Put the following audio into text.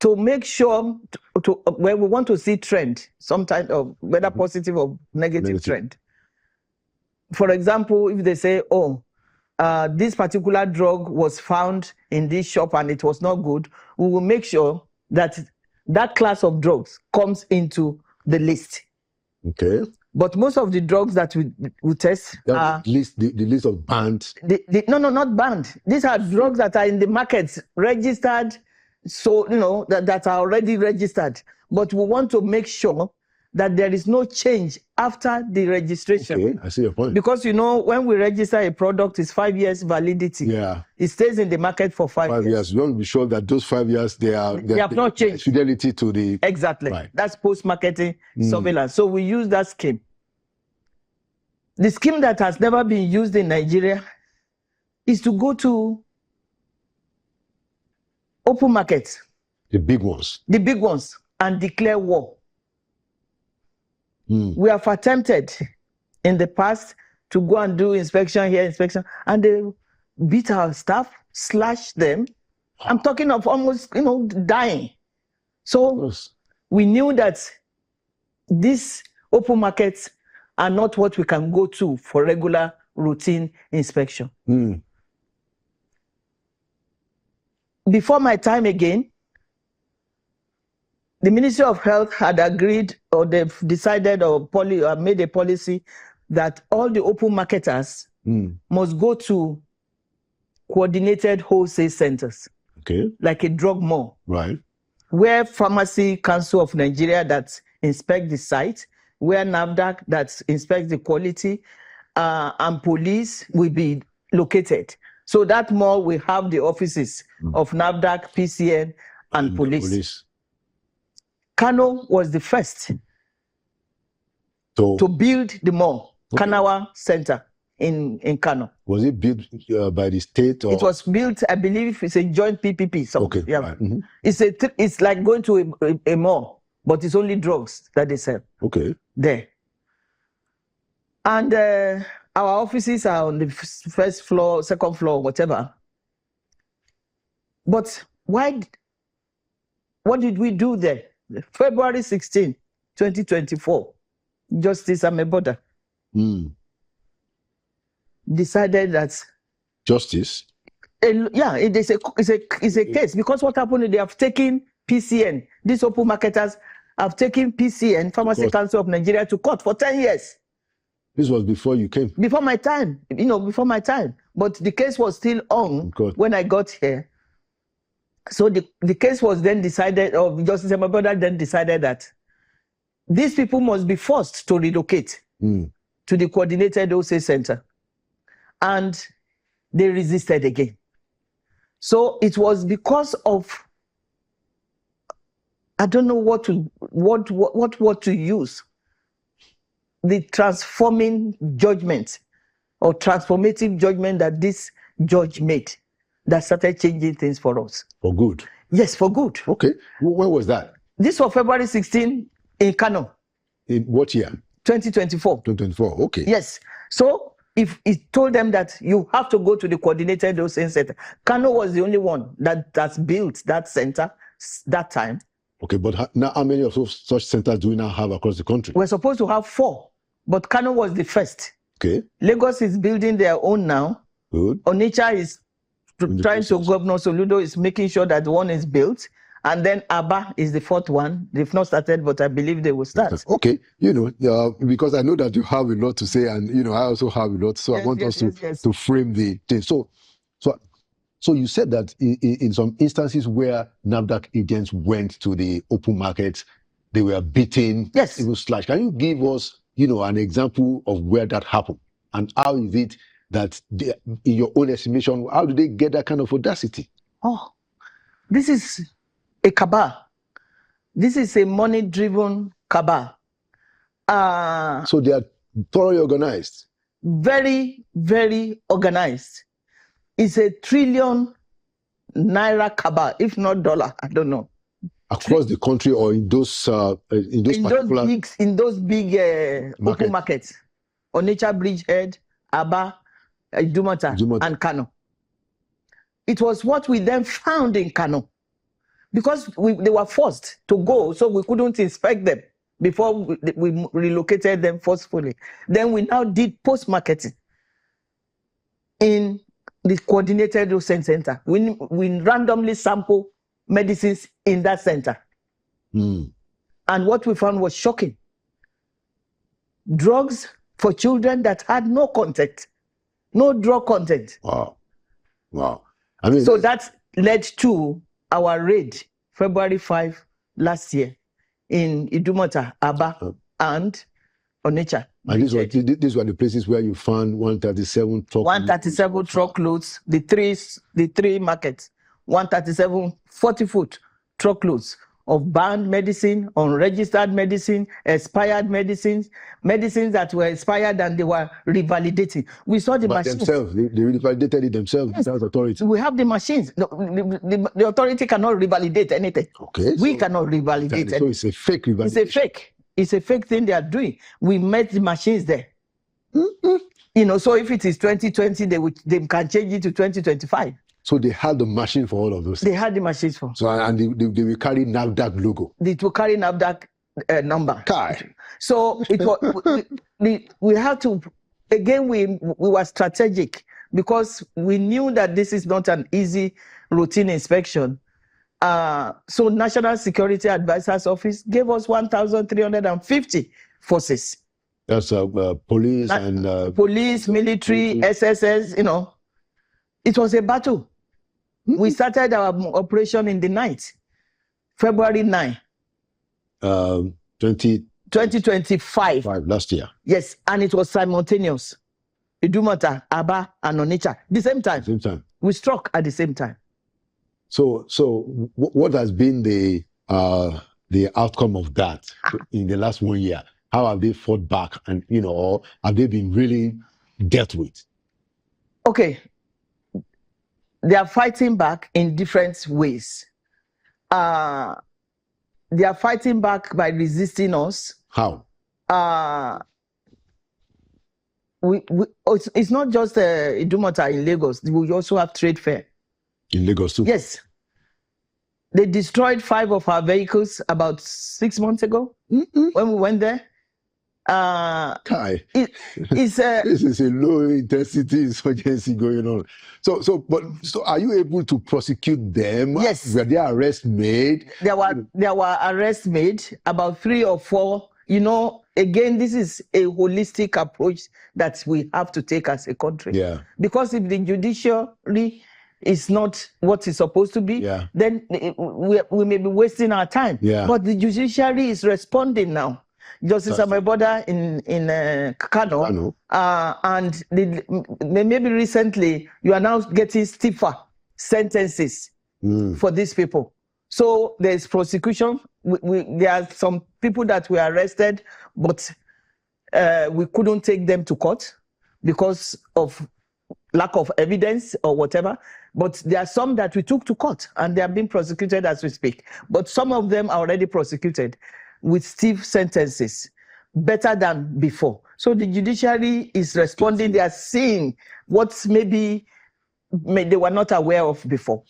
to make sure when we want to see trend, sometimes of whether positive or negative trend. For example, if they say, oh, this particular drug was found in this shop and it was not good, we will make sure that that class of drugs comes into the list. Okay. But most of the drugs that we test are... the list of banned... No, not banned. These are drugs that are in the markets, registered, so, you know, that are already registered. But we want to make sure that there is no change after the registration. Okay, I see your point. Because, you know, when we register a product, it's 5 years validity. Yeah. It stays in the market for 5 years. You want to be sure that those 5 years, they have not changed. Fidelity to the... Exactly. Right. That's post-marketing surveillance. So we use that scheme. The scheme that has never been used in Nigeria is to go to open markets. The big ones. The big ones. And declare war. We have attempted in the past to go and do inspection here, inspection, and they beat our staff, slash them. I'm talking of almost, you know, dying. So we knew that these open markets are not what we can go to for regular routine inspection. Before my time again, the Ministry of Health had agreed, or they've decided, or made a policy that all the open marketers must go to coordinated wholesale centers. Okay. Like a drug mall. Right. Where Pharmacy Council of Nigeria that inspect the site, where NAFDAC that inspects the quality, and police will be located. So that mall will have the offices of NAFDAC, PCN, and police. Kano was the first to build the mall, Kanawa Center in Kano. Was it built by the state? Or? It was built, I believe, it's a joint PPP. So, okay, yeah. Right. It's like going to a mall, but it's only drugs that they sell. Okay. There. And our offices are on the first floor, second floor, whatever. But what did we do there? February 16, 2024, Justice Ameboda decided that... Justice? Yeah, it's a case. Because what happened, they have taken PCN. These open marketers have taken PCN, Pharmacy Council of Nigeria, to court for 10 years. This was before you came? Before my time, before my time. But the case was still on when I got here. So the case was then decided, or Justice Ameboda then decided that these people must be forced to relocate to the coordinated wholesale center. And they resisted again. So it was because of, I don't know what to use, the transforming judgment or transformative judgment that this judge made that started changing things for us. For good? Yes, for good. Okay. When was that? This was February 16 in Kano. In what year? 2024. 2024, okay. Yes. So if he told them that you have to go to the coordinated wholesale center, Kano was the only one that's built that center that time. Okay, but now how many of such centers do we now have across the country? We're supposed to have 4, but Kano was the first. Okay. Lagos is building their own now. Good. Onitsha is trying to, Governor Soludo is making sure that one is built. And then Aba is the 4th one. They've not started, but I believe they will start. Okay. Because I know that you have a lot to say, and, I also have a lot. So I want us to frame the thing. So you said that in some instances where NAFDAC agents went to the open market, they were beaten, even slashed. Can you give us, an example of where that happened? And how is it that, in your own estimation, how do they get that kind of audacity? Oh, this is a cabal. This is a money-driven cabal. So they are thoroughly organized? Very, very organized. It's a $1 trillion cabal, if not dollar, I don't know. Across the country or in those big open markets. Onitsha, Bridgehead, Aba, Idumota, and Kano. It was what we then found in Kano. because they were forced to go, so we couldn't inspect them before we relocated them forcefully. Then we now did post-marketing in the coordinated dosing center. We randomly sample medicines in that center. And what we found was shocking. Drugs for children that had no content, no drug content. Wow. Wow. I mean, so that led to our raid, February 5 last year, in Idumota, Aba, and Onitsha. And these were the places where you found 137 truckloads, the three markets, 137 40-foot truckloads of banned medicine, unregistered medicine, expired medicines, medicines that were expired and they were revalidating. We saw the machines. Themselves, they revalidated it themselves without authority. We have the machines. The authority cannot revalidate anything. Okay. We cannot revalidate it. So it's a fake revalidation. It's a fake. It's a fake thing they are doing. We met the machines there. You know, so if it is 2020, they can change it to 2025. So they had the machine for all of those things. They had the machines for. So and they will carry NAFDAC logo. They will carry NAFDAC number. Kai. So it was we had to, again, we were strategic because we knew that this is not an easy routine inspection. So National Security Advisor's Office gave us 1,350 forces. That's police and police, military, SSS. You know, it was a battle. We started our operation in the night, February 9. 2025. Last year. Yes, and it was simultaneous. Idumota, Aba, and Onitsha. The same time. Same time. We struck at the same time. So what has been the outcome of that in the last 1 year? How have they fought back, and or have they been really dealt with? Okay, they are fighting back in different ways. They are fighting back by resisting us. How? It's not just Idumota in Lagos. We also have trade fair. In Lagos too? Yes. They destroyed 5 of our vehicles about 6 months ago when we went there. This is a low intensity insurgency going on. So are you able to prosecute them? Yes. Were there arrests made? There were arrests made, about 3 or 4. Again, this is a holistic approach that we have to take as a country. Yeah. Because if the judiciary is not what it's supposed to be, then we may be wasting our time. Yeah. But the judiciary is responding now. Justice Ameboda in Kano, and maybe recently you are now getting stiffer sentences for these people. So there's prosecution. There are some people that were arrested, but we couldn't take them to court because of lack of evidence or whatever. But there are some that we took to court and they are being prosecuted as we speak. But some of them are already prosecuted with stiff sentences, better than before. So the judiciary is responding. They are seeing what maybe they were not aware of before.